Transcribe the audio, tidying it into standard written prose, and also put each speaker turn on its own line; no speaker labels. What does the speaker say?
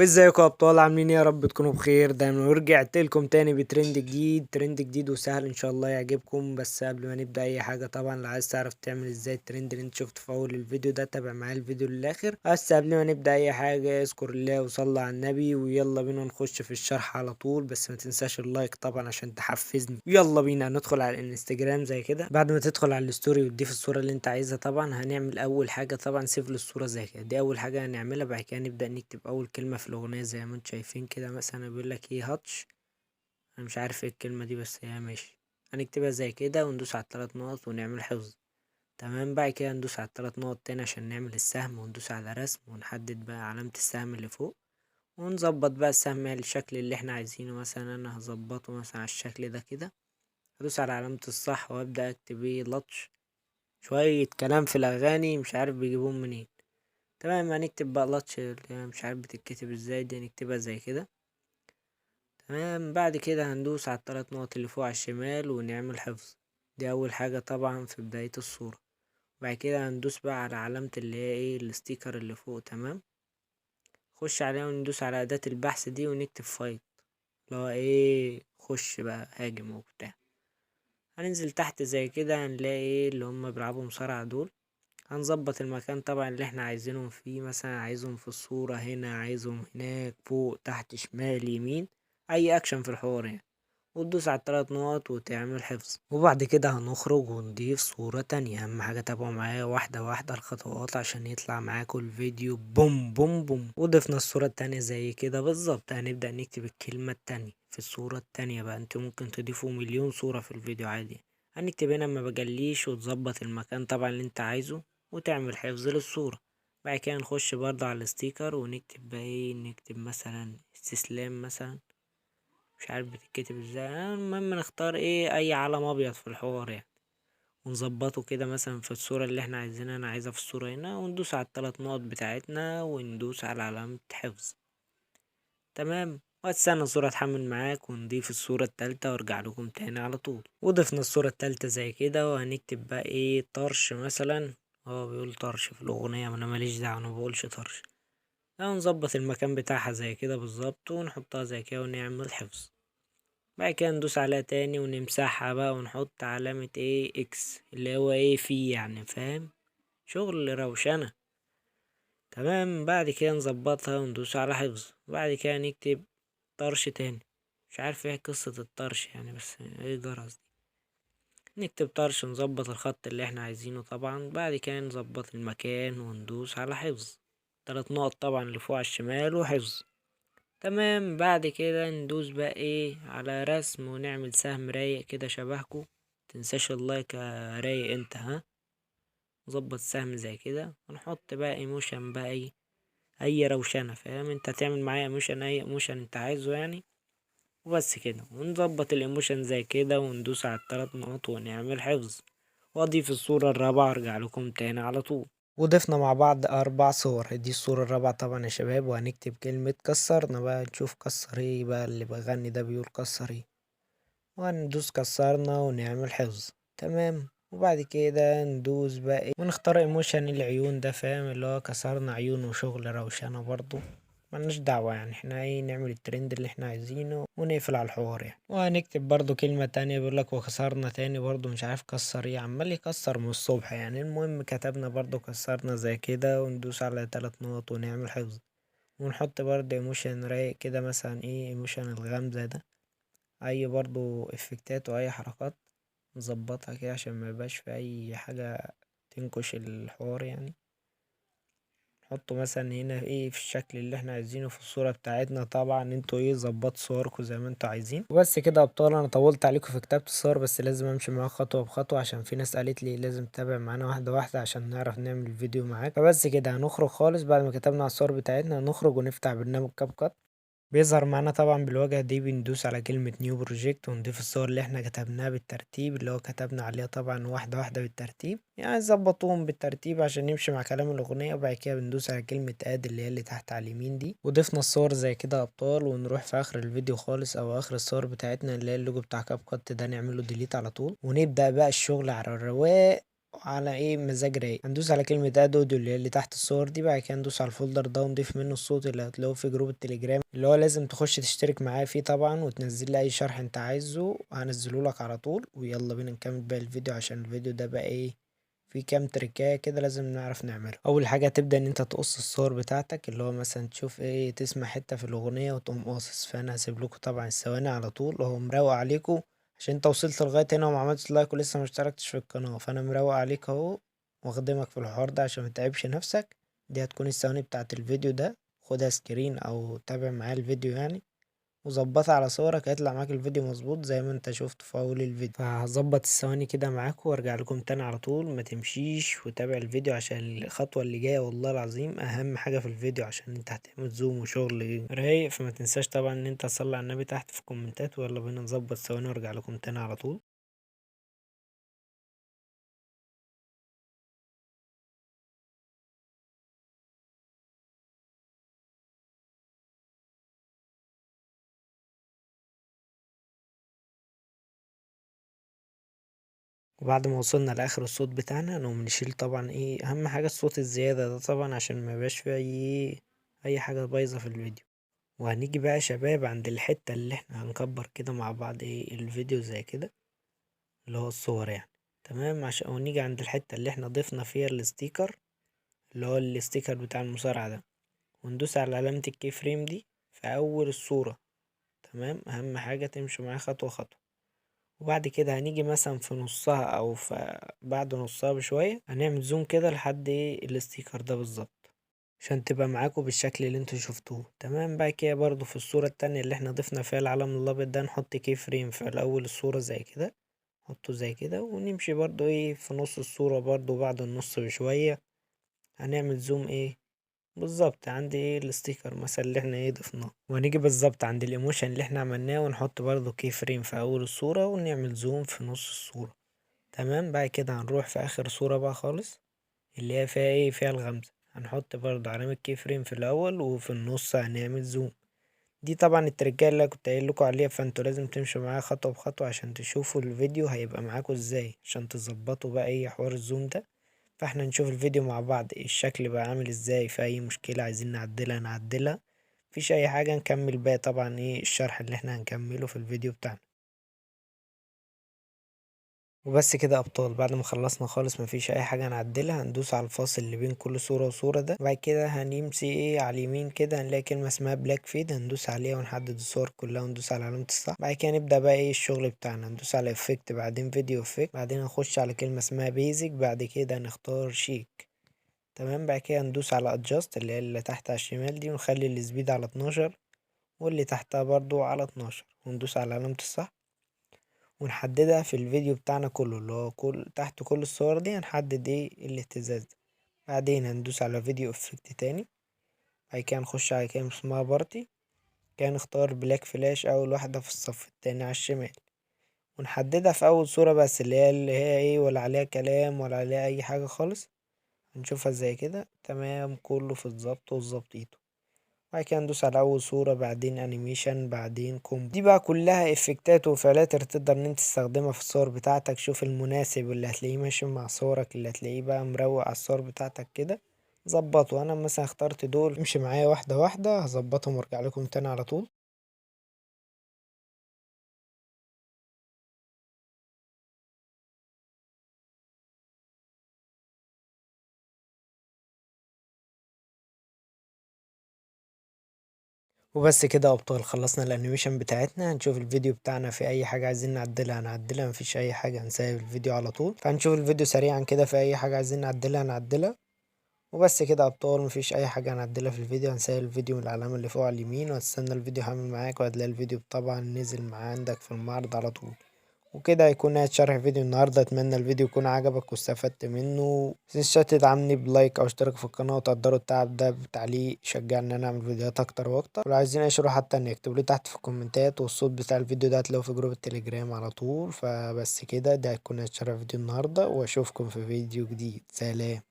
وازيكم يا ابطال؟ عاملين ايه؟ يا رب تكونوا بخير دايما. ورجعت لكم تاني بترند جديد، ترند جديد وسهل ان شاء الله يعجبكم. بس قبل ما نبدا اي حاجه، طبعا لو عايز تعرف تعمل ازاي الترند اللي انت شفته في اول الفيديو ده، تابع معايا الفيديو للاخر. بس قبل ما نبدا اي حاجه، اذكر الله وصلى على النبي، ويلا بينا نخش في الشرح على طول. بس ما تنساش اللايك طبعا عشان تحفزني. يلا بينا ندخل على الانستجرام زي كده. بعد ما تدخل على الستوري وتضيف الصوره اللي انت عايزها، طبعا هنعمل اول حاجه طبعا سيف للصوره زي كده. دي اول حاجه هنعملها. بعد كده نبدا نكتب اول كلمه في الاغنيه زي ما انتم شايفين كده. مثلا بيقول لك ايه؟ هاتش. انا مش عارف ايه الكلمه دي بس هي ماشي. هنكتبها زي كده وندوس على الثلاث نقط ونعمل حفظ. تمام. بعد كده ندوس على الثلاث نقط تاني عشان نعمل السهم، وندوس على رسم ونحدد بقى علامه السهم اللي فوق، ونظبط بقى السهم على الشكل اللي احنا عايزينه. مثلا انا هظبطه مثلا على الشكل ده كده. هدوس على علامه الصح وابدا اكتب ايه؟ لطش. شويه كلام في الاغاني مش عارف بيجيبوهم منين. تمام. هنكتب بقى لاتش اللي هي مش عارف بتتكتب ازاي دي، نكتبها زي كده. تمام. بعد كده هندوس على الثلاث نقط اللي فوق على الشمال ونعمل حفظ. دي اول حاجة طبعا في بداية الصورة. بعد كده هندوس بقى على علامة اللي هي ايه؟ الستيكر اللي فوق. تمام. خش عليها وندوس على أداة البحث دي ونكتب فايت، اللي هو ايه؟ خش بقى هاجم وبتاع. هننزل تحت زي كده هنلاقي ايه؟ اللي هما بيلعبوا مصارعة دول. هنظبط المكان طبعا اللي احنا عايزينهم فيه. مثلا عايزهم في الصورة هنا، عايزهم هناك، فوق، تحت، شمال، يمين، اي اكشن في الحوار يعني. وتدوس على الثلاث نقط وتعمل حفظ. وبعد كده هنخرج ونضيف صورة تانية. اهم حاجة تابعوا معايا واحدة واحدة الخطوات عشان يطلع معاكم الفيديو بوم بوم بوم. وضفنا الصورة التانية زي كده بالظبط. هنبدأ نكتب الكلمة التانية في الصورة التانية. بقى انتوا ممكن تضيفوا مليون صورة في الفيديو عادي. هنكتب هنا ما بجليش، وتظبط المكان طبعا اللي انت عايزه، وتعمل حفظ للصورة. بعد كده نخش برضه على الستيكر ونكتب بقى ايه؟ نكتب مثلا استسلام مثلا. مش عارف بتتكتب ازاي. المهم نختار ايه؟ اي علم ابيض في الحوار يعني. ونظبطه كده مثلا في الصورة اللي احنا عايزينها. انا عايزها في الصورة هنا، وندوس على الثلاث نقط بتاعتنا وندوس على علامة حفظ. تمام. وهتستنى الصورة تحمل معاك ونضيف الصورة التالتة وارجع لكم تاني على طول. وضفنا الصورة التالتة زي كده. وهنكتب بقى ايه؟ طرش مثلا. هو بيقول طرش في الأغنية، ما انا ماليش دعوة، انا مبقولش طرش. نظبط المكان بتاعها زي كده بالظبط ونحطها زي كده ونعمل حفظ. بعد كده ندوس عليها تاني ونمسحها بقى ونحط علامة ايه؟ اكس، اللي هو ايه؟ فيه يعني، فاهم؟ شغل روشنة. تمام. بعد كده نظبطها وندوس على حفظ. بعد كده نكتب طرش تاني. مش عارف ايه قصة الطرش يعني، بس ايه جرس دي؟ نكتب طرش. نظبط الخط اللي احنا عايزينه طبعا. بعد كده نظبط المكان وندوس على حفظ. 3 نقط طبعا اللي فوق على الشمال وحفظ. تمام. بعد كده ندوس بقى ايه؟ على رسم ونعمل سهم رايق كده شبهكو. متنساش اللايك يا رايق انت، ها؟ نظبط سهم زي كده ونحط بقى ايموشن بقى اي روشنة، فاهم؟ انت هتعمل معايا ايموشن، اي ايموشن انت عايزه يعني. وبس كده. ونظبط الايموشن زي كده وندوس على الثلاث نقط ونعمل حفظ. واضيف الصورة الرابعة ارجع لكم تاني على طول. وضفنا مع بعض 4 صور. دي الصورة الرابعة طبعا يا شباب. وهنكتب كلمة كسرنا بقى، نشوف كسر ايه بقى. اللي بغني ده بيقول كسر ايه. وهندوس كسرنا ونعمل حفظ. تمام. وبعد كده ندوس بقى ايه؟ ونختار ايموشن العيون ده، فاهم؟ اللي هو كسرنا عيون وشغل روشنة برضو. ملناش دعوة يعني، احنا ايه؟ نعمل الترند اللي احنا عايزينه ونقفل على الحوار يعني. وهنكتب برضو كلمة تانية بيقولك وكسرنا تاني. برضو مش عارف كسر ايه، عمال يكسر من الصبح يعني. المهم كتبنا برضو كسرنا زي كده وندوس على 3 نقط ونعمل حفظ. ونحط برضو ايموشن رايق كده. مثلا ايه؟ ايموشن الغمزة ده. اي برضو افكتات واي حركات نظبطها كده عشان ما يبقاش في اي حاجة تنكش الحوار يعني. نحطه مثلا هنا ايه؟ في الشكل اللي احنا عايزينه في الصورة بتاعتنا. طبعا انتوا ايه؟ ظبطوا صوركم زي ما انتوا عايزين. وبس كده يا ابطال. انا طولت عليكم في كتابة الصور، بس لازم امشي معاك خطوة بخطوة عشان في ناس قالت لي لازم تتابع معانا واحدة واحدة عشان نعرف نعمل الفيديو معاك. فبس كده هنخرج خالص. بعد ما كتبنا على الصور بتاعتنا هنخرج ونفتح برنامج كاب كات. بيظهر معانا طبعا بالواجهة دي. بندوس على كلمة نيو بروجكت ونضيف الصور اللي احنا كتبناها بالترتيب، اللي هو كتبنا عليها طبعا واحدة واحدة بالترتيب يعني. نظبطوهم بالترتيب عشان نمشي مع كلام الأغنية. وبعد كده بندوس على كلمة اد اللي هي اللي تحت على اليمين دي. وضفنا الصور زي كده يا أبطال. ونروح في آخر الفيديو خالص أو آخر الصور بتاعتنا اللي هي اللوجو بتاع كاب كات ده، نعمله ديليت على طول ونبدأ بقى الشغل على الرواق. على ايه مزاج رايق. هندوس على كلمة اد اوديو اللي هي اللي تحت الصور دي، بعد كده ندوس على الفولدر ده ونضيف منه الصوت اللي هتلاقوه في جروب التليجرام، اللي هو لازم تخش تشترك معاه فيه طبعا، وتنزل لي اي شرح انت عايزه هنزله لك على طول. ويلا بينا نكمل باقي الفيديو، عشان الفيديو ده بقى ايه في كام تريكايه كده لازم نعرف نعملها. اول حاجه تبدا ان انت تقص الصور بتاعتك، اللي هو مثلا تشوف ايه تسمع حته في الاغنيه وتقوم قاصص. فانا هسيب لكم طبعا الثواني على طول، وهو مروق عليكم عشان انت وصلت لغايه هنا وما عملتش لايك ولسه ما اشتركتش في القناه. فانا مروق عليك اهو، واخدمك في الحوار ده عشان ما تتعبش نفسك. دي هتكون الثواني بتاعت الفيديو ده، خدها سكرين او تابع معايا الفيديو يعني، وظبطها على صورك هيطلع معاك الفيديو مظبوط زي ما انت شفت في اول الفيديو. فهظبط الثواني كده معاكم وارجع لكم تاني على طول. ما تمشيش وتابع الفيديو عشان الخطوة اللي جاية والله العظيم اهم حاجة في الفيديو، عشان انت هتعمل زوم وشغل رايق. فما تنساش طبعا ان انت تصلي على النبي تحت في الكومنتات. ويلا بينا نظبط ثواني وارجع لكم تاني على طول. وبعد ما وصلنا لاخر الصوت بتاعنا نقوم نشيل طبعا ايه اهم حاجة الصوت الزيادة ده طبعا، عشان ما يبقاش فيه اي حاجة بايظة في الفيديو. وهنيجي بقى يا شباب عند الحتة اللي احنا هنكبر كده مع بعض ايه الفيديو زي كده، اللي هو الصور يعني. تمام، عشان ونيجي عند الحتة اللي احنا ضفنا فيها الستيكر، اللي هو الستيكر بتاع المصارعة ده، وندوس على علامة الكي فريم دي في أول الصورة. تمام، أهم حاجة تمشي معايا خطوة خطوة. وبعد كده هنيجي مثلا في نصها أو في بعد نصها بشوية هنعمل زوم كده لحد ايه الستيكر ده بالظبط، عشان تبقى معاكم بالشكل اللي انتوا شفتوه. تمام، بقى كده برضو في الصورة التانية اللي احنا ضفنا فيها العلم الابيض ده نحط كي فريم في الاول الصورة زي كده، نحطه زي كده. ونمشي برضو ايه في نص الصورة برضو بعد النص بشوية هنعمل زوم ايه بالظبط عند ايه الستيكر مثلا اللي احنا ايه ضفناه. وهنيجي بالظبط عند الايموشن اللي احنا عملناه ونحط برضو كي فريم في اول الصورة ونعمل زوم في نص الصورة. تمام، بعد كده هنروح في اخر صورة بقى خالص اللي هي فيها ايه فيها الغمزة، هنحط برضو علامة كي فريم في الأول وفي النص هنعمل زوم. دي طبعا التركية اللي كنت قايل لكم عليها، فانتوا لازم تمشوا معايا خطوة بخطوة عشان تشوفوا الفيديو هيبقى معاكم ازاي، عشان تظبطوا بقى ايه حوار الزوم ده. فاحنا نشوف الفيديو مع بعض الشكل بقى عامل ازاي، في اي مشكلة عايزين نعدلها نعدلها، مفيش اي حاجة نكمل بقى طبعا ايه الشرح اللي احنا هنكمله في الفيديو بتاعنا. وبس كده يا ابطال، بعد ما خلصنا خالص مفيش اي حاجه نعدلها، هندوس على الفاصل اللي بين كل صوره وصوره ده. بعد كده هنمشي ايه على اليمين كده هنلاقي كلمه اسمها بلاك فيد، هندوس عليها ونحدد الصور كلها وندوس على علامه الصح. بعد كده نبدا بقى ايه الشغل بتاعنا، هندوس على افكت بعدين فيديو افكت، بعدين هنخش على كلمه اسمها بيزك، بعد كده هنختار شيك. تمام، بعد كده ندوس على ادجاست اللي هي اللي تحت على الشمال دي، ونخلي السبيد على 12 واللي تحتها برضو على 12، وندوس على علامه الصح ونحددها في الفيديو بتاعنا كله، اللي هو تحت كل الصور دي هنحدد ايه الاهتزاز ده. بعدين هندوس على فيديو افكت تاني، بعد كده نخش على كلمة اسمها بارتي، كان نختار بلاك فلاش اول واحدة في الصف التاني على الشمال، ونحددها في اول صورة بس اللي هي ايه ولا عليها كلام ولا عليها اي حاجة خالص. هنشوفها زي كده تمام كله في الظبط والظبطيطه. بعد كده ندوس على اول صورة بعدين انيميشن بعدين كومبو. دي بقى كلها افكتات وفلاتر تقدر ان انت تستخدمها في الصور بتاعتك. شوف المناسب اللي هتلاقيه ماشي مع صورك، اللي هتلاقيه بقى مروق على الصور بتاعتك كده ظبطه. انا مثلا اخترت دول، امشي معايا واحدة واحدة هظبطهم وارجع لكم تاني على طول. وبس كده يا ابطال، خلصنا الانيميشن بتاعتنا. هنشوف الفيديو بتاعنا في اي حاجة عايزين نعدلها هنعدلها، مفيش اي حاجة هنسيب الفيديو على طول. فهنشوف الفيديو سريعا كده في اي حاجة عايزين نعدلها نعدلها. وبس كده يا ابطال، مفيش اي حاجه هنعدلها في الفيديو. هنسيب الفيديو من العلامه اللي فوق على اليمين وهتستنى الفيديو حامل معاك، وهتلاقي الفيديو طبعا نزل معاه عندك في المعرض على طول. وكده هيكون نهاية شرح فيديو النهاردة. اتمنى الفيديو يكون عجبك واستفدت منه. متنساش تدعمني بلايك او اشتراك في القناة، وتقدروا التعب ده بتعليق شجعني ان انا اعمل فيديوهات اكتر واكتر. ولو عايزين اي شروحات تانية اكتبوا لي تحت في الكومنتات، والصوت بتاع الفيديو ده هتلاقوه في جروب التليجرام على طول. فبس كده ده هيكون نهاية شرح فيديو النهاردة، واشوفكم في فيديو جديد. سلام.